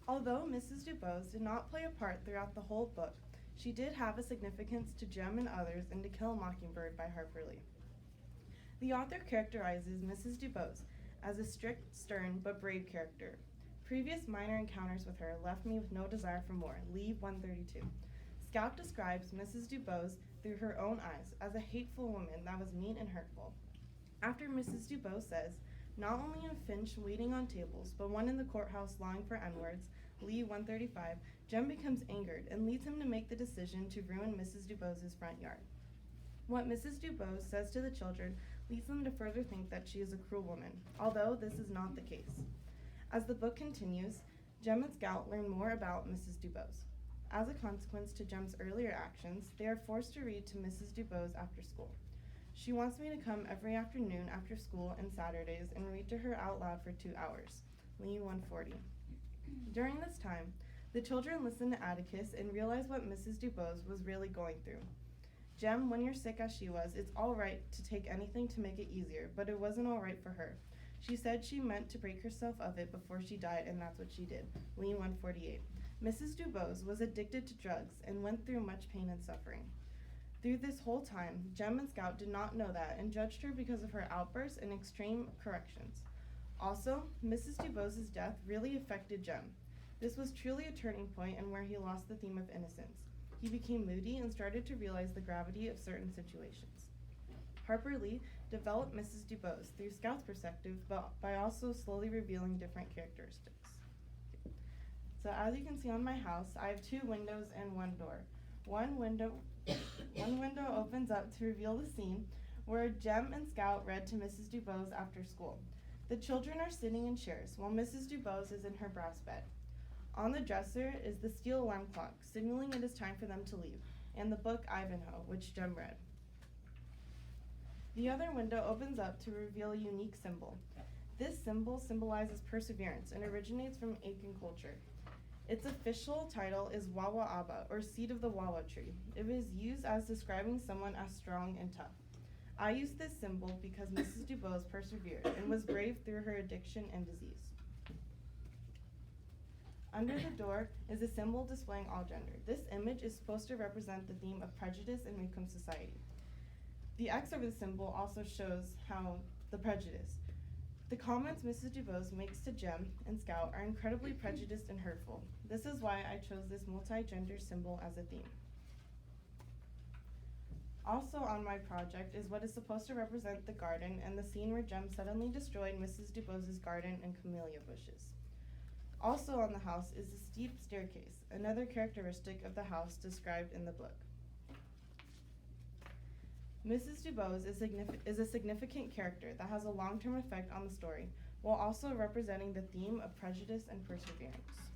Although Mrs. Dubose did not play a part throughout the whole book, she did have a significance to Jem and others in To Kill a Mockingbird by Harper Lee. The author characterizes Mrs. Dubose as a strict, stern, but brave character. Previous minor encounters with her left me with no desire for more. Lee 132. Scout describes Mrs. Dubose through her own eyes as a hateful woman that was mean and hurtful. After Mrs. Dubose says, not only a Finch waiting on tables, but one in the courthouse longing for N-words, Lee 135, Jem becomes angered and leads him to make the decision to ruin Mrs. Dubose's front yard. What Mrs. Dubose says to the children leads them to further think that she is a cruel woman, although this is not the case. As the book continues, Jem and Scout learn more about Mrs. Dubose. As a consequence to Jem's earlier actions, they are forced to read to Mrs. Dubose after school. She wants me to come every afternoon after school and Saturdays and read to her out loud for 2 hours. Lee 140. During this time, the children listen to Atticus and realize what Mrs. Dubose was really going through. Jem, when you're sick as she was, it's all right to take anything to make it easier, but it wasn't all right for her. She said she meant to break herself of it before she died, and that's what she did. Lee 148. Mrs. Dubose was addicted to drugs and went through much pain and suffering. Through this whole time, Jem and Scout did not know that and judged her because of her outbursts and extreme corrections. Also, Mrs. Dubose's death really affected Jem. This was truly a turning point and where he lost the theme of innocence. He became moody and started to realize the gravity of certain situations. Harper Lee developed Mrs. Dubose through Scout's perspective, but by also slowly revealing different characteristics. So as you can see on my house, I have 2 windows and 1 door. One window opens up to reveal the scene where Jem and Scout read to Mrs. Dubose after school. The children are sitting in chairs while Mrs. Dubose is in her brass bed. On the dresser is the steel alarm clock, signaling it is time for them to leave, and the book Ivanhoe, which Jem read. The other window opens up to reveal a unique symbol. This symbol symbolizes perseverance and originates from Aiken culture. Its official title is Wawa Aba, or seed of the Wawa tree. It is used as describing someone as strong and tough. I use this symbol because Mrs. Dubose persevered and was brave through her addiction and disease. Under the door is a symbol displaying all gender. This image is supposed to represent the theme of prejudice in Newcomb society. The X over the symbol also shows how the prejudice. The comments Mrs. Dubose makes to Jem and Scout are incredibly prejudiced and hurtful. This is why I chose this multi-gender symbol as a theme. Also on my project is what is supposed to represent the garden and the scene where Jem suddenly destroyed Mrs. Dubose's garden and camellia bushes. Also on the house is a steep staircase, another characteristic of the house described in the book. Mrs. Dubose is a significant character that has a long-term effect on the story, while also representing the theme of prejudice and perseverance.